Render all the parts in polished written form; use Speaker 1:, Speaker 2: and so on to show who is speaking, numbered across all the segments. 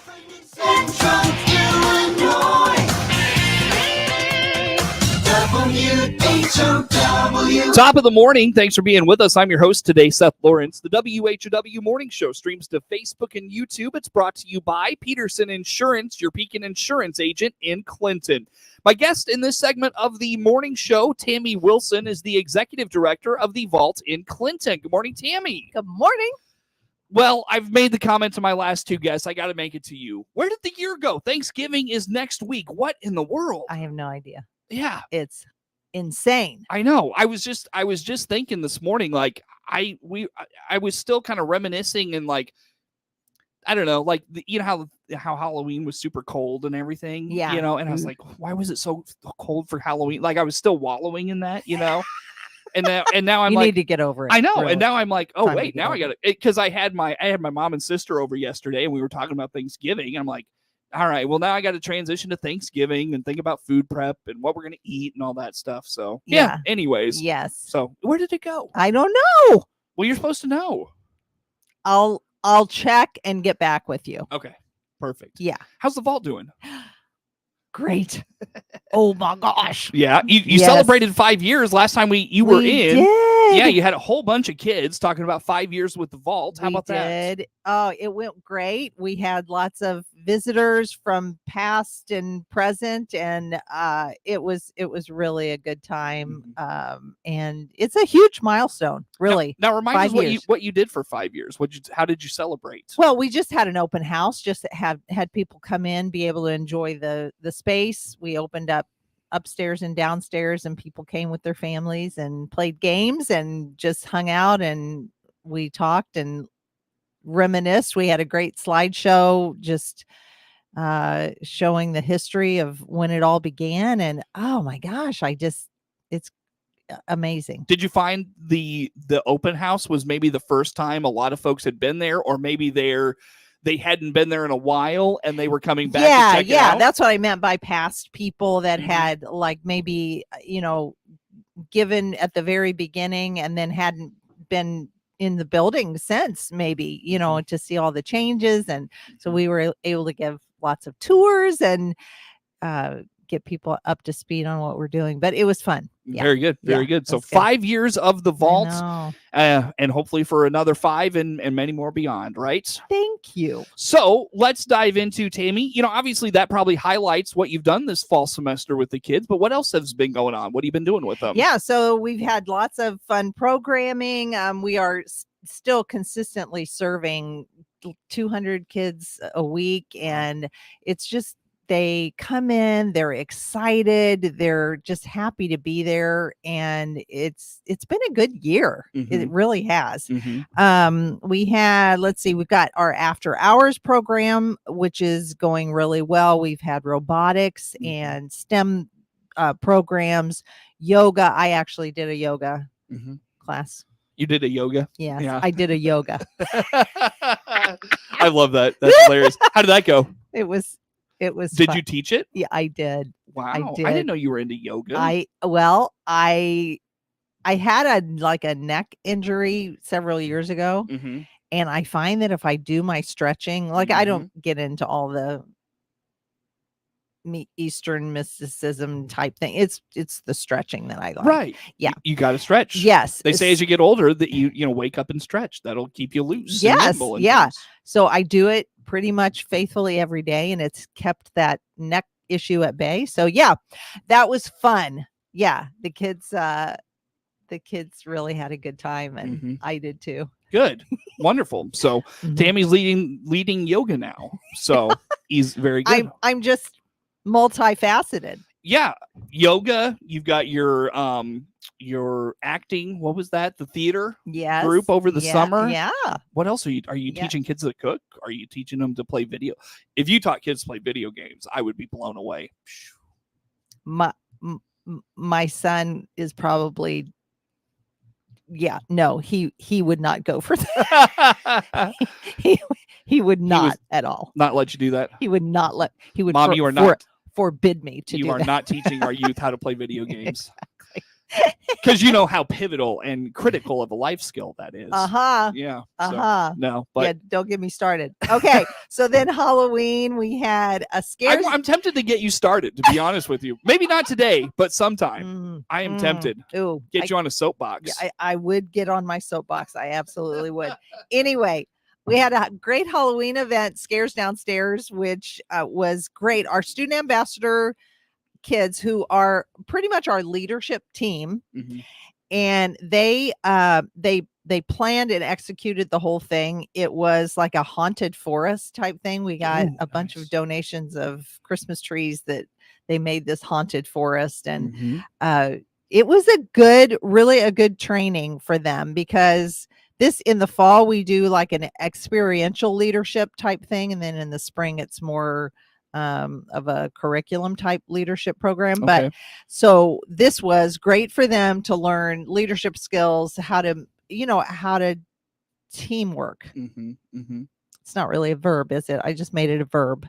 Speaker 1: Central Illinois. WHOW.
Speaker 2: Top of the morning. Thanks for being with us. I'm your host today, Seth Lawrence. The WHOW Morning Show streams to Facebook and YouTube. It's brought to you by Peterson Insurance, your Pekin Insurance agent in Clinton. My guest in this segment of the morning show, Tammy Wilson, is the executive director of the Vault in Clinton. Good morning, Tammy.
Speaker 3: Good morning.
Speaker 2: Well, I've made the comment to my last two guests. I got to make it to you. Where did the year go? Thanksgiving is next week. What in the world?
Speaker 3: I have no idea.
Speaker 2: Yeah.
Speaker 3: It's insane.
Speaker 2: I know. I was just thinking this morning, like I was still kind of reminiscing and like, I don't know, like you know how Halloween was super cold and everything,
Speaker 3: Yeah.
Speaker 2: you know, and I was like, why was it so cold for Halloween? Like I was still wallowing in that, you know, and now I'm
Speaker 3: You
Speaker 2: like,
Speaker 3: need to get over it.
Speaker 2: I know,
Speaker 3: really.
Speaker 2: and now I'm like, oh
Speaker 3: Time to
Speaker 2: wait,
Speaker 3: get
Speaker 2: now I
Speaker 3: over
Speaker 2: got it because I had my mom and sister over yesterday and we were talking about Thanksgiving. And I'm like, all right, well now I got to transition to Thanksgiving and think about food prep and what we're gonna eat and all that stuff. So yeah. Anyways,
Speaker 3: Yes.
Speaker 2: so where did it go?
Speaker 3: I don't know.
Speaker 2: Well, you're supposed to know.
Speaker 3: I'll check and get back with you.
Speaker 2: Okay, perfect.
Speaker 3: Yeah.
Speaker 2: How's the vault doing?
Speaker 3: Great. Oh my gosh.
Speaker 2: Yeah, you
Speaker 3: Yes.
Speaker 2: celebrated 5 years last time you were in.
Speaker 3: Did.
Speaker 2: Yeah, you had a whole bunch of kids talking about 5 years with the vault. How about that?
Speaker 3: Did. Oh, it went great. We had lots of visitors from past and present, and it was really a good time. And it's a huge milestone, really.
Speaker 2: Now remind
Speaker 3: 5
Speaker 2: us
Speaker 3: years.
Speaker 2: what you did for 5 years. How did you celebrate?
Speaker 3: Well, we just had an open house, just had people come in, be able to enjoy the space. We opened up upstairs and downstairs, and people came with their families and played games and just hung out, and we talked and reminisced. We had a great slideshow just showing the history of when it all began, and oh my gosh, it's amazing.
Speaker 2: Did you find the open house was maybe the first time a lot of folks had been there, or maybe they hadn't been there in a while and they were coming back to check it out?
Speaker 3: That's what I meant by past people that
Speaker 2: Mhm.
Speaker 3: had like maybe given at the very beginning and then hadn't been in the building since, maybe to see all the changes. And so we were able to give lots of tours and get people up to speed on what we're doing, but it was fun. Yeah.
Speaker 2: Very good. Very
Speaker 3: Yeah,
Speaker 2: good. So
Speaker 3: that's good.
Speaker 2: 5 years of the vault,
Speaker 3: I know.
Speaker 2: and hopefully for another 5 and many more beyond, right?
Speaker 3: Thank you.
Speaker 2: So let's dive into Tammy. Obviously that probably highlights what you've done this fall semester with the kids, but what else has been going on? What have you been doing with them?
Speaker 3: Yeah, so we've had lots of fun programming. We are still consistently serving 200 kids a week, and it's just they come in, they're excited, they're just happy to be there, and it's been a good year. It really has. We had, we've got our after hours program, which is going really well. We've had robotics and STEM programs, yoga. I actually did a yoga class.
Speaker 2: You did a yoga?
Speaker 3: Yes,
Speaker 2: Yeah.
Speaker 3: I did a yoga.
Speaker 2: I love that. That's hilarious. How did that go?
Speaker 3: It was
Speaker 2: Did
Speaker 3: fun.
Speaker 2: you teach it?
Speaker 3: Yeah, I did.
Speaker 2: Wow.
Speaker 3: I
Speaker 2: I
Speaker 3: did.
Speaker 2: didn't know you were into yoga.
Speaker 3: I had a neck injury several years ago,
Speaker 2: Mhm.
Speaker 3: and I find that if I do my stretching, I don't get into all the Eastern mysticism type thing. It's the stretching that I like.
Speaker 2: Right.
Speaker 3: Yeah.
Speaker 2: You got to stretch.
Speaker 3: Yes.
Speaker 2: They say as you get older that you wake up and stretch. That'll keep you loose. and
Speaker 3: Yes,
Speaker 2: nimble and
Speaker 3: yeah.
Speaker 2: things.
Speaker 3: So I do it pretty much faithfully every day, and it's kept that neck issue at bay. So yeah, that was fun. Yeah, the kids really had a good time, and I did too.
Speaker 2: Good. Wonderful. So Tammy's leading yoga now. So he's very good.
Speaker 3: I'm just multifaceted.
Speaker 2: Yeah. Yoga. You've got your acting. What was that? The theater group over the summer.
Speaker 3: Yeah.
Speaker 2: What else are you teaching kids to cook? Are you teaching them to play video? If you taught kids to play video games, I would be blown away.
Speaker 3: My son is probably he would not go for that. he would not at all.
Speaker 2: Not let you do that.
Speaker 3: He would not let. He would.
Speaker 2: Mom, you are not
Speaker 3: forbid me to.
Speaker 2: You
Speaker 3: do
Speaker 2: are
Speaker 3: that.
Speaker 2: not teaching our youth how to play video games.
Speaker 3: Exactly.
Speaker 2: Because you know how pivotal and critical of a life skill that is. Yeah. So, no, but
Speaker 3: Yeah, don't get me started. Okay, so then Halloween we had a scare.
Speaker 2: I'm tempted to get you started, to be honest with you. Maybe not today, but sometime. I am tempted.
Speaker 3: Ooh,
Speaker 2: Get you on a soapbox.
Speaker 3: Yeah, I would get on my soapbox. I absolutely would. Anyway, we had a great Halloween event, Scares Downstairs, which was great. Our student ambassador kids, who are pretty much our leadership team, and they planned and executed the whole thing. It was like a haunted forest type thing. We got a bunch of donations of Christmas trees that they made this haunted forest, and it was really a good training for them, because this in the fall we do like an experiential leadership type thing, and then in the spring it's more of a curriculum type leadership program. But so this was great for them to learn leadership skills, how to teamwork. It's not really a verb, is it? I just made it a verb.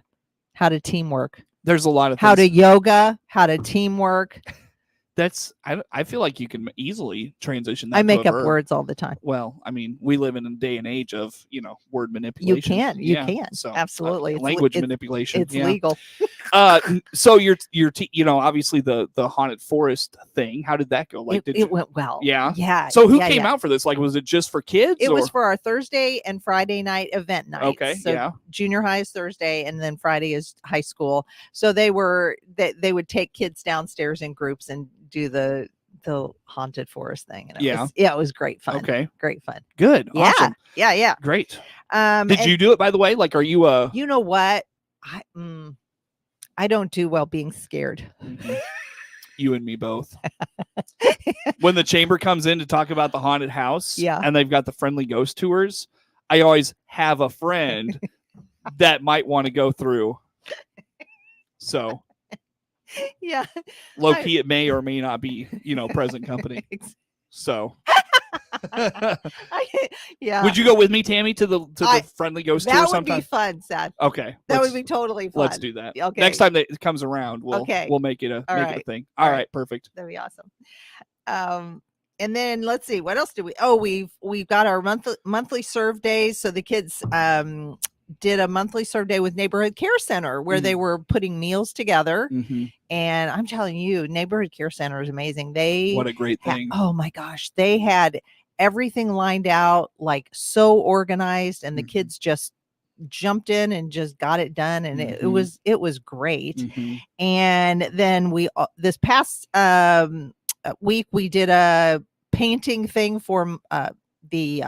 Speaker 3: How to teamwork.
Speaker 2: There's a lot of
Speaker 3: how
Speaker 2: things.
Speaker 3: to yoga, how to teamwork.
Speaker 2: I feel like you can easily transition that.
Speaker 3: I make
Speaker 2: to a
Speaker 3: up
Speaker 2: verb.
Speaker 3: words all the time.
Speaker 2: Well, I mean, we live in a day and age of, word manipulation.
Speaker 3: You can.
Speaker 2: So
Speaker 3: absolutely.
Speaker 2: Language manipulation.
Speaker 3: It's legal.
Speaker 2: So your obviously the haunted forest thing. How did that go? Like,
Speaker 3: it went well.
Speaker 2: Yeah.
Speaker 3: Yeah.
Speaker 2: So who came out for this? Like, was it just for kids?
Speaker 3: It was for our Thursday and Friday night event nights.
Speaker 2: Okay.
Speaker 3: So junior high is Thursday, and then Friday is high school. So they would take kids downstairs in groups and do the haunted forest thing. And it was great fun.
Speaker 2: Okay.
Speaker 3: Great fun.
Speaker 2: Good. Awesome.
Speaker 3: Yeah.
Speaker 2: Great. Did you do it, by the way? Like, are you
Speaker 3: you know what? I don't do well being scared.
Speaker 2: You and me both. When the chamber comes in to talk about the haunted house, and they've got the friendly ghost tours, I always have a friend that might want to go through. So
Speaker 3: yeah,
Speaker 2: low key, it may or may not be, present company. So would you go with me, Tammy, to the friendly ghost tour sometime?
Speaker 3: That would be fun, Seth.
Speaker 2: Okay,
Speaker 3: that would be totally fun.
Speaker 2: Let's do that.
Speaker 3: Okay,
Speaker 2: next time that it comes around, we'll make it a thing. All right, perfect.
Speaker 3: That'd be awesome. And then let's see, what else do we? Oh, we've got our monthly serve days. So the kids did a monthly serve day with Neighborhood Care Center, where they were putting meals together. And I'm telling you, Neighborhood Care Center is amazing. What
Speaker 2: a great thing.
Speaker 3: Oh my gosh. They had everything lined out, like so organized, and the kids just jumped in and just got it done. And it was great. And then we, this past week, we did a painting thing for the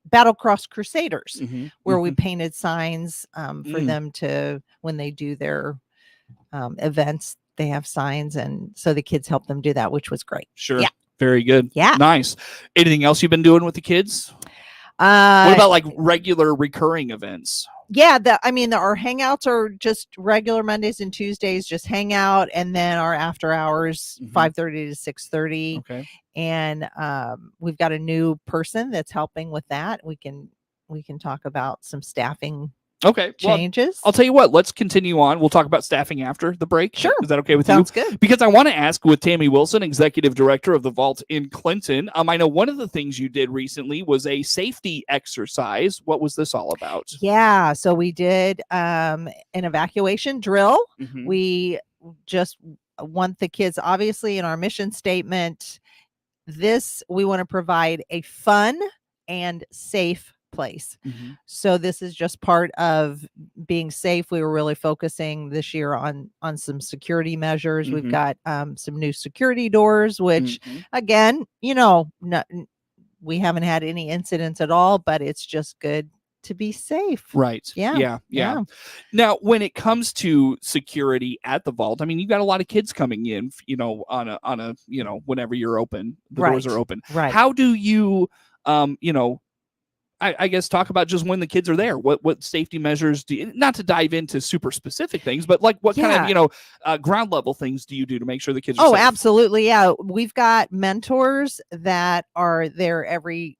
Speaker 3: Battlecross Crusaders, where we painted signs for them to, when they do their events, they have signs, and so the kids help them do that, which was great.
Speaker 2: Sure. Yeah. Very good.
Speaker 3: Yeah.
Speaker 2: Nice. Anything else you've been doing with the kids? What about like regular recurring events?
Speaker 3: Yeah, our hangouts are just regular Mondays and Tuesdays, just hang out, and then our after hours, 5:30 to 6:30.
Speaker 2: Okay.
Speaker 3: And we've got a new person that's helping with that. We can talk about some staffing changes.
Speaker 2: I'll tell you what, let's continue on. We'll talk about staffing after the break.
Speaker 3: Sure.
Speaker 2: Is that okay with
Speaker 3: Sounds
Speaker 2: you?
Speaker 3: Sounds good.
Speaker 2: Because I want to ask, with Tammy Wilson, Executive Director of the Vault in Clinton, I know one of the things you did recently was a safety exercise. What was this all about?
Speaker 3: Yeah, so we did an evacuation drill. We just want the kids, obviously, in our mission statement, we want to provide a fun and safe place. So this is just part of being safe. We were really focusing this year on some security measures. We've got some new security doors, which again, we haven't had any incidents at all, but it's just good to be safe.
Speaker 2: Right. Yeah. Now, when it comes to security at the vault, you've got a lot of kids coming in, on a whenever you're open, the doors are open.
Speaker 3: Right.
Speaker 2: How do you, I guess talk about just when the kids are there, what safety measures do you, not to dive into super specific things, but like what kind of, ground level things do you do to make sure the kids are safe?
Speaker 3: Absolutely. Yeah. We've got mentors that are there every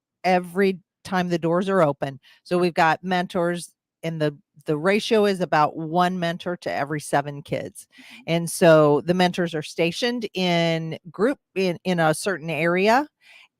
Speaker 3: time the doors are open. So we've got mentors the ratio is about one mentor to every 7 kids. And so the mentors are stationed in a certain area,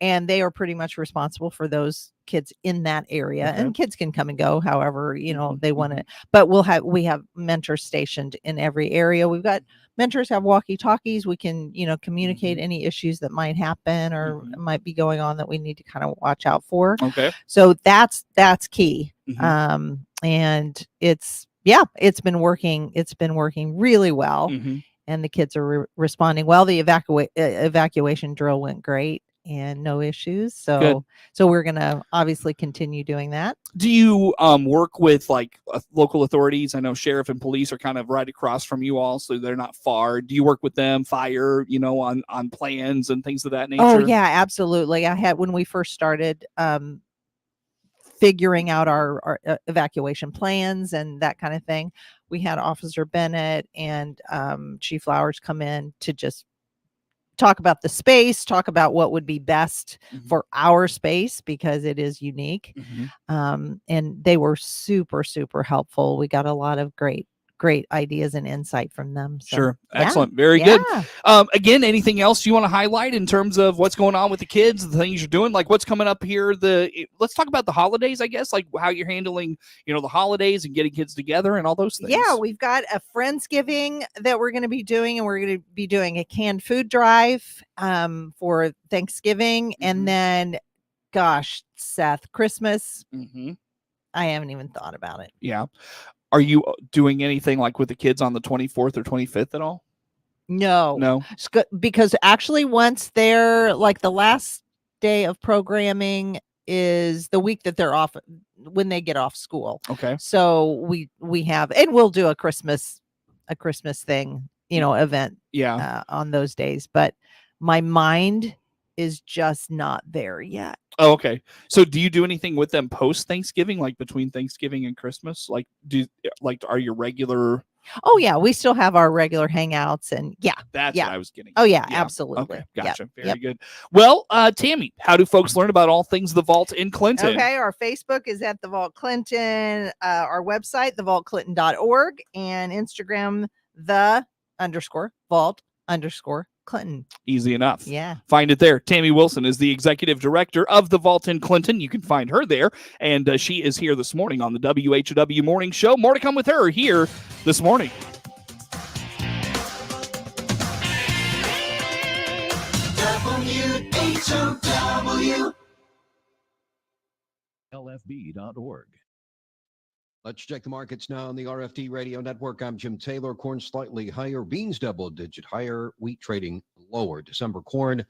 Speaker 3: and they are pretty much responsible for those kids in that area.
Speaker 2: Okay.
Speaker 3: And kids can come and go however,
Speaker 2: Mhm,
Speaker 3: they want to, but we have mentors stationed in every area. We've got mentors have walkie-talkies. We can, communicate any issues that might happen or might be going on that we need to kind of watch out for.
Speaker 2: Okay.
Speaker 3: So that's key.
Speaker 2: Mhm.
Speaker 3: And it's been working really well,
Speaker 2: Mhm.
Speaker 3: and the kids are responding well. The evacuation drill went great and no issues. So we're going to obviously continue doing that.
Speaker 2: Do you work with like local authorities? I know sheriff and police are kind of right across from you all, so they're not far. Do you work with them, fire, on plans and things of that nature?
Speaker 3: Oh yeah, absolutely. I had, when we first started figuring out our evacuation plans and that kind of thing, we had Officer Bennett and Chief Flowers come in to just talk about the space, talk about what would be best for our space because it is unique. And they were super, super helpful. We got a lot of great ideas and insight from them. So,
Speaker 2: Sure.
Speaker 3: yeah.
Speaker 2: Excellent. Very good. Again, anything else you want to highlight in terms of what's going on with the kids, the things you're doing, like what's coming up here? Let's talk about the holidays, I guess, like how you're handling, the holidays and getting kids together and all those things.
Speaker 3: Yeah, we've got a Friendsgiving that we're going to be doing, and we're going to be doing a canned food drive for Thanksgiving. And then, gosh, Seth, Christmas. I haven't even thought about it.
Speaker 2: Yeah. Are you doing anything like with the kids on the 24th or 25th at all?
Speaker 3: No. Because actually once they're like, the last day of programming is the week that they're off, when they get off school.
Speaker 2: Okay.
Speaker 3: So we have, and we'll do a Christmas thing, event on those days. But my mind is just not there yet.
Speaker 2: Oh, okay. So do you do anything with them post Thanksgiving, like between Thanksgiving and Christmas? Like are you regular?
Speaker 3: Oh yeah, we still have our regular hangouts, and
Speaker 2: That's what I was getting.
Speaker 3: Oh yeah, absolutely.
Speaker 2: Okay, gotcha. Very good. Well, Tammy, how do folks learn about all things The Vault in Clinton?
Speaker 3: Okay, our Facebook is at The Vault Clinton, our website, thevaultclinton.org, and Instagram, _Vault_Clinton.
Speaker 2: Easy enough.
Speaker 3: Yeah.
Speaker 2: Find it there. Tammy Wilson is the executive director of The Vault in Clinton. You can find her there, and she is here this morning on the WHOW Morning Show. More to come with her here this morning.
Speaker 1: WHOW.
Speaker 4: LFB.org. Let's check the markets now on the RFD Radio Network. I'm Jim Taylor. Corn slightly higher, beans double-digit higher, wheat trading lower. December corn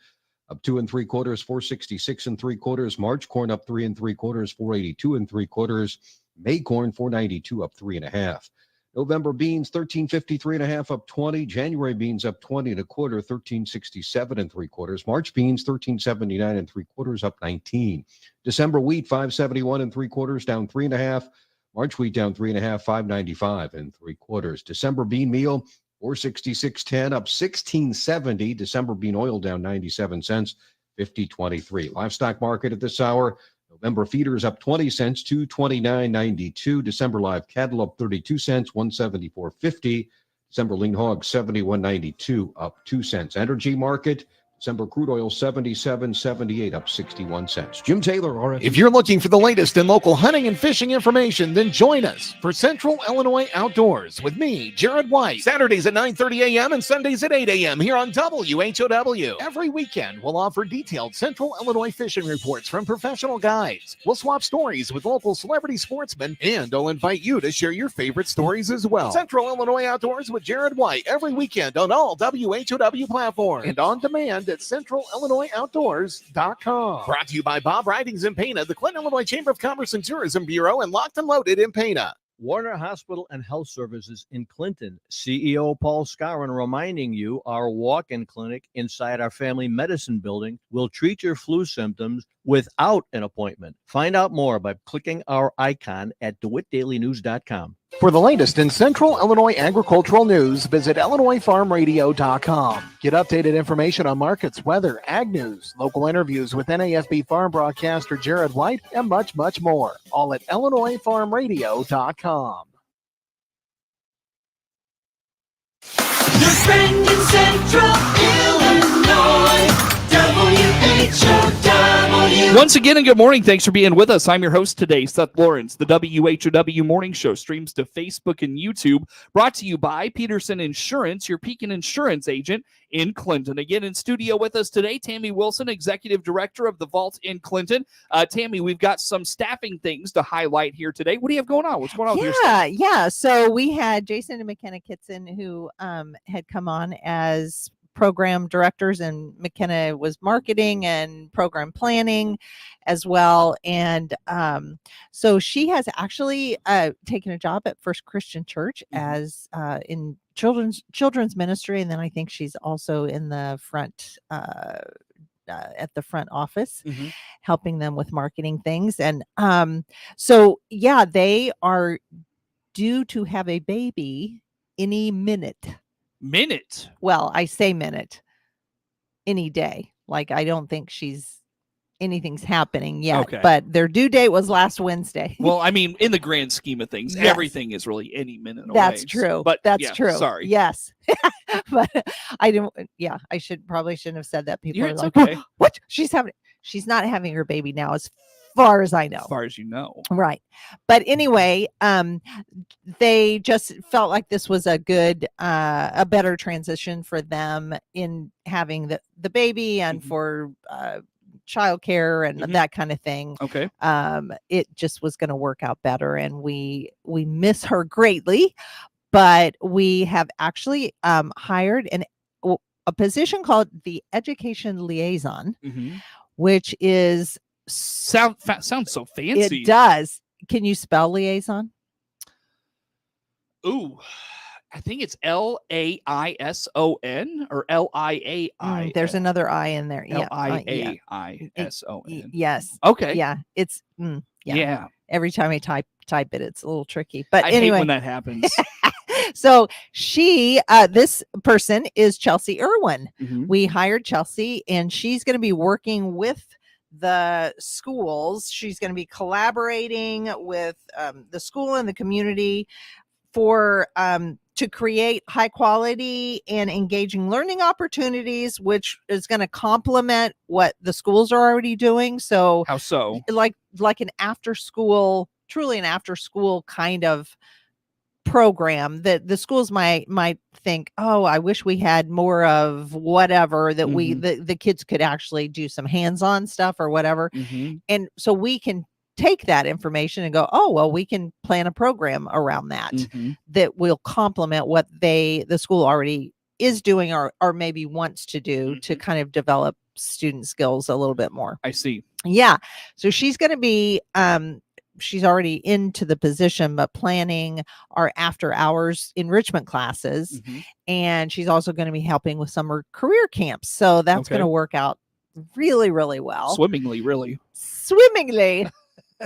Speaker 4: up 2 3/4, 466 3/4. March corn up 3 3/4, 482 3/4. May corn 492 up 3 1/2. November beans 1353 1/2 up 20. January beans up 20 1/4, 1367 3/4. March beans 1379 3/4 up 19. December wheat 571 3/4 down 3 1/2. March wheat down 3 1/2, 595 3/4. December bean meal 466.10 up 16.70. December bean oil down 97 cents, 50.23. Livestock market at this hour. November feeders up 20 cents, 229.92. December live cattle up 32 cents, 174.50. December lean hogs 71.92 up 2 cents. Energy market. December crude oil 77.78 up 61 cents. Jim Taylor, RFD.
Speaker 5: If you're looking for the latest in local hunting and fishing information, then join us for Central Illinois Outdoors with me, Jared White. Saturdays at 9:30 a.m. and Sundays at 8 a.m. here on WHOW. Every weekend, we'll offer detailed Central Illinois fishing reports from professional guides. We'll swap stories with local celebrity sportsmen, and I'll invite you to share your favorite stories as well. Central Illinois Outdoors with Jared White every weekend on all WHOW platforms and on demand at CentralIllinoisOutdoors.com. Brought to you by Bob Ridings in Pana, the Clinton, Illinois Chamber of Commerce and Tourism Bureau, and Locked and Loaded in Pana.
Speaker 6: Warner Hospital and Health Services in Clinton. CEO Paul Scarron reminding you our walk-in clinic inside our family medicine building will treat your flu symptoms without an appointment. Find out more by clicking our icon at DeWittDailyNews.com.
Speaker 5: For the latest in Central Illinois agricultural news, visit IllinoisFarmRadio.com. Get updated information on markets, weather, ag news, local interviews with NASB farm broadcaster Jared White, and much, much more. All at IllinoisFarmRadio.com.
Speaker 1: Your friend in Central Illinois, WHOW.
Speaker 2: Once again, and good morning. Thanks for being with us. I'm your host today, Seth Lawrence. The WHOW Morning Show streams to Facebook and YouTube, brought to you by Peterson Insurance, your Pekin Insurance agent in Clinton. Again, in studio with us today, Tammy Wilson, Executive Director of the Vault in Clinton. Tammy, we've got some staffing things to highlight here today. What do you have going on? What's going on with your staff?
Speaker 3: Yeah. So we had Jason and McKenna Kitson, who had come on as program directors, and McKenna was marketing and program planning as well. And so she has actually taken a job at First Christian Church as in children's ministry, and then I think she's also in the front at the front office, helping them with marketing things. And so yeah, they are due to have a baby any minute. Well, I say minute, any day. Like, I don't think anything's happening yet, but their due date was last Wednesday.
Speaker 2: Well, I mean, in the grand scheme of things,
Speaker 3: Yes.
Speaker 2: Everything is really any minute away.
Speaker 3: That's true.
Speaker 2: But
Speaker 3: That's
Speaker 2: yeah,
Speaker 3: true.
Speaker 2: Sorry.
Speaker 3: Yes. But I didn't. Yeah, I probably shouldn't have said that. People are
Speaker 2: It's
Speaker 3: like,
Speaker 2: okay.
Speaker 3: what? She's not having her baby now, as far as I know.
Speaker 2: As far as you know.
Speaker 3: Right. But anyway, they just felt like this was a better transition for them in having the baby and for childcare and that kind of thing.
Speaker 2: Okay.
Speaker 3: It just was going to work out better, and we miss her greatly, but we have actually hired a position called the Education Liaison, which is
Speaker 2: sounds so fancy.
Speaker 3: It does. Can you spell liaison?
Speaker 2: Ooh, I think it's Laison or Liai.
Speaker 3: There's another I in there. Yeah.
Speaker 2: Liaison.
Speaker 3: Yes.
Speaker 2: Okay.
Speaker 3: Yeah. It's
Speaker 2: yeah.
Speaker 3: Every time I type it, it's a little tricky. But
Speaker 2: I
Speaker 3: anyway,
Speaker 2: hate when that happens.
Speaker 3: So this person is Chelsea Irwin. We hired Chelsea, and she's going to be working with the schools. She's going to be collaborating with the school and the community for to create high quality and engaging learning opportunities, which is going to complement what the schools are already doing. So
Speaker 2: how so?
Speaker 3: Like an after school kind of program that the schools might think, oh, I wish we had more of whatever, that the kids could actually do some hands-on stuff or whatever. And so we can take that information and go, oh, well, we can plan a program around that that will complement what the school already is doing or maybe wants to do to kind of develop student skills a little bit more.
Speaker 2: I see.
Speaker 3: Yeah. So she's going to be she's already into the position, but planning our after hours enrichment classes. And she's also going to be helping with summer career camps. So that's going to work out really, really well.
Speaker 2: Swimmingly, really.
Speaker 3: Swimmingly.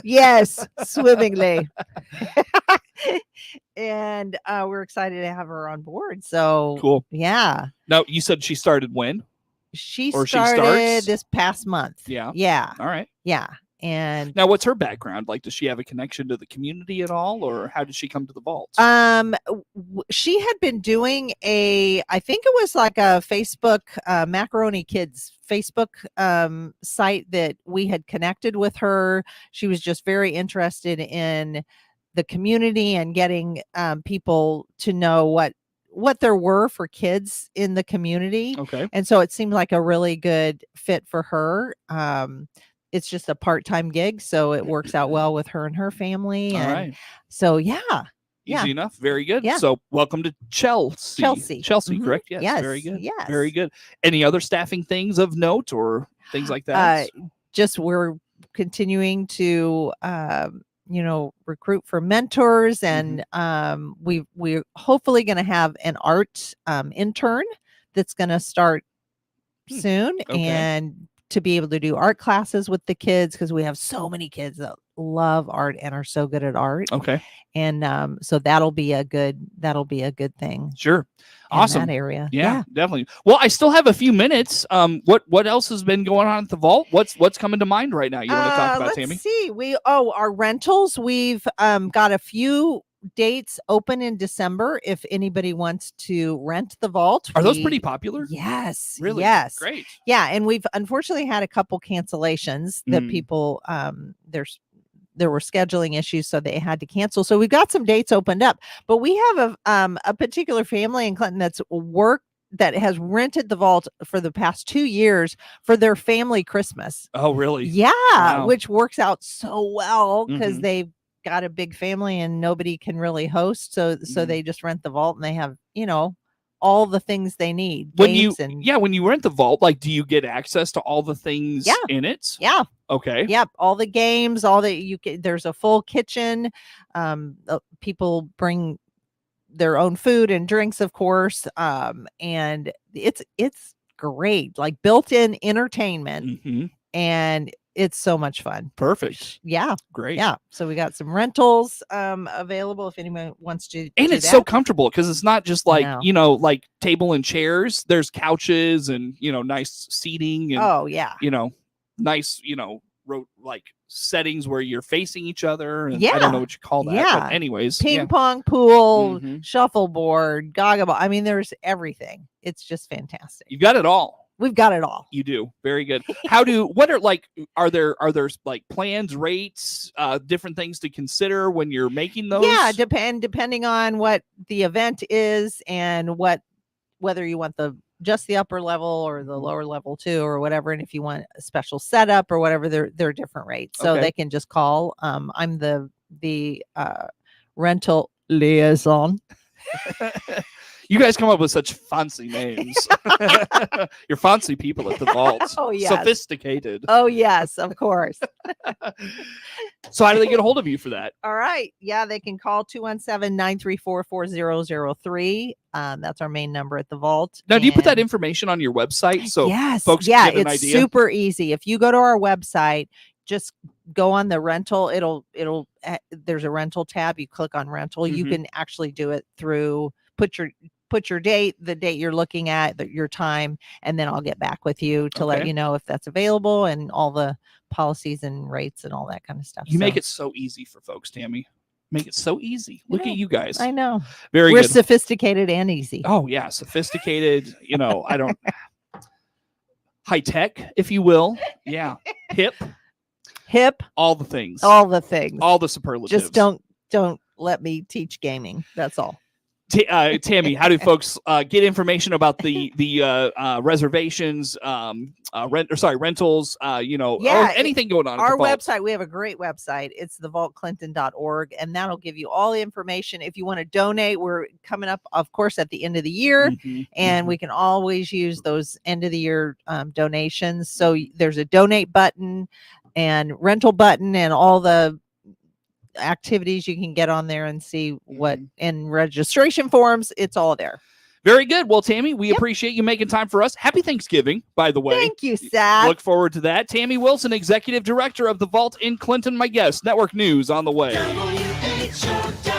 Speaker 3: Yes, swimmingly. And we're excited to have her on board. So
Speaker 2: cool.
Speaker 3: Yeah.
Speaker 2: Now, you said she started when?
Speaker 3: She started this past month.
Speaker 2: Yeah.
Speaker 3: Yeah.
Speaker 2: All right.
Speaker 3: Yeah. And
Speaker 2: now, what's her background? Like, does she have a connection to the community at all, or how did she come to the Vault?
Speaker 3: She had been doing I think it was like a Facebook Macaroni Kids Facebook site that we had connected with her. She was just very interested in the community and getting people to know what there were for kids in the community.
Speaker 2: Okay.
Speaker 3: And so it seemed like a really good fit for her. It's just a part-time gig, so it works out well with her and her family.
Speaker 2: All
Speaker 3: and
Speaker 2: right.
Speaker 3: So yeah.
Speaker 2: Easy enough. Very good.
Speaker 3: Yeah.
Speaker 2: So welcome to Chelsea.
Speaker 3: Chelsea,
Speaker 2: correct? Yes. Very good.
Speaker 3: Yes.
Speaker 2: Very good. Any other staffing things of note or things like that?
Speaker 3: Just we're continuing to recruit for mentors, and we're hopefully going to have an art intern that's going to start soon, and to be able to do art classes with the kids, because we have so many kids that love art and are so good at art.
Speaker 2: Okay.
Speaker 3: And so that'll be a good thing
Speaker 2: Sure.
Speaker 3: in
Speaker 2: Awesome.
Speaker 3: that area.
Speaker 2: Yeah, definitely. Well, I still have a few minutes. What else has been going on at the vault? What's coming to mind right now? You want to talk about,
Speaker 3: let's
Speaker 2: Tammy?
Speaker 3: see. Our rentals. We've got a few dates open in December. If anybody wants to rent the vault,
Speaker 2: Are those pretty popular?
Speaker 3: Yes.
Speaker 2: Really?
Speaker 3: Yes.
Speaker 2: Great.
Speaker 3: Yeah, and we've unfortunately had a couple cancellations that
Speaker 2: Mm.
Speaker 3: people there were scheduling issues, so they had to cancel. So we've got some dates opened up, but we have a particular family in Clinton that has rented the vault for the past 2 years for their family Christmas.
Speaker 2: Oh, really?
Speaker 3: Yeah,
Speaker 2: Wow.
Speaker 3: which works out so well because
Speaker 2: Mhm.
Speaker 3: they've got a big family and nobody can really host. So
Speaker 2: Mhm.
Speaker 3: they just rent the vault and they have, all the things they need.
Speaker 2: When you
Speaker 3: games and
Speaker 2: when you rent the vault, like, do you get access to all the things
Speaker 3: Yeah.
Speaker 2: in it?
Speaker 3: yeah.
Speaker 2: Okay.
Speaker 3: Yep, all the games, there's a full kitchen. People bring their own food and drinks, of course. And it's great, like built-in entertainment,
Speaker 2: Hmm.
Speaker 3: and it's so much fun.
Speaker 2: Perfect.
Speaker 3: Yeah,
Speaker 2: Great.
Speaker 3: yeah. So we got some rentals available if anyone wants to.
Speaker 2: And
Speaker 3: do
Speaker 2: it's so
Speaker 3: that.
Speaker 2: comfortable because it's not just like,
Speaker 3: No.
Speaker 2: like table and chairs. There's couches and, nice seating and,
Speaker 3: Oh yeah,
Speaker 2: nice, like settings where you're facing each other. And I
Speaker 3: Yeah.
Speaker 2: don't know what you call that.
Speaker 3: Yeah.
Speaker 2: But anyways.
Speaker 3: ping
Speaker 2: yeah.
Speaker 3: pong pool,
Speaker 2: Mhm.
Speaker 3: shuffleboard, gaga ball. I mean, there's everything. It's just fantastic.
Speaker 2: You've got it all.
Speaker 3: We've got it all.
Speaker 2: You do. Very good. Are there like plans, rates, different things to consider when you're making those?
Speaker 3: Yeah, depending on what the event is and whether you want just the upper level or the lower level too, or whatever. And if you want a special setup or whatever, they're different rates. So
Speaker 2: Okay.
Speaker 3: they can just call. I'm the rental liaison.
Speaker 2: You guys come up with such fancy names. You're fancy people at the vault.
Speaker 3: Oh, yes.
Speaker 2: Sophisticated.
Speaker 3: Oh yes, of course.
Speaker 2: So how do they get a hold of you for that?
Speaker 3: All right. Yeah, they can call 217-934-4003. That's our main number at the vault.
Speaker 2: Now, do you put that
Speaker 3: And-
Speaker 2: information on your website so
Speaker 3: yes,
Speaker 2: folks
Speaker 3: yeah,
Speaker 2: can get an
Speaker 3: it's
Speaker 2: idea?
Speaker 3: super easy. If you go to our website, just go on the rental. There's a rental tab. You click on rental. You
Speaker 2: Mhm.
Speaker 3: can actually do it through put your date, the date you're looking at, your time, and then I'll get back with you to let
Speaker 2: Okay.
Speaker 3: you know if that's available and all the policies and rates and all that kind of stuff.
Speaker 2: You make
Speaker 3: So,
Speaker 2: it so easy for folks, Tammy. Make it so easy. Look
Speaker 3: Yeah,
Speaker 2: at you guys.
Speaker 3: I know.
Speaker 2: Very
Speaker 3: We're
Speaker 2: good.
Speaker 3: sophisticated and easy.
Speaker 2: Oh yeah, sophisticated. I don't high tech, if you will. Yeah, hip.
Speaker 3: Hip,
Speaker 2: All the things.
Speaker 3: all the things.
Speaker 2: All the superlatives.
Speaker 3: Just don't let me teach gaming. That's all.
Speaker 2: Tammy, how do folks get information about the reservations, rentals, or
Speaker 3: Yeah,
Speaker 2: anything going on? At
Speaker 3: Our
Speaker 2: the vault?
Speaker 3: website, we have a great website. It's thevaultclinton.org, and that'll give you all the information. If you want to donate, we're coming up, of course, at the end of the year,
Speaker 2: Mhm,
Speaker 3: and
Speaker 2: mhm.
Speaker 3: we can always use those end of the year donations. So there's a donate button and rental button and all the activities you can get on there and see what and registration forms. It's all there.
Speaker 2: Very good. Well, Tammy, we
Speaker 3: Yep.
Speaker 2: appreciate you making time for us. Happy Thanksgiving, by the way.
Speaker 3: Thank you, Seth.
Speaker 2: Look forward to that. Tammy Wilson, Executive Director of the Vault in Clinton, my guest. Network News on the way.
Speaker 1: WHOW.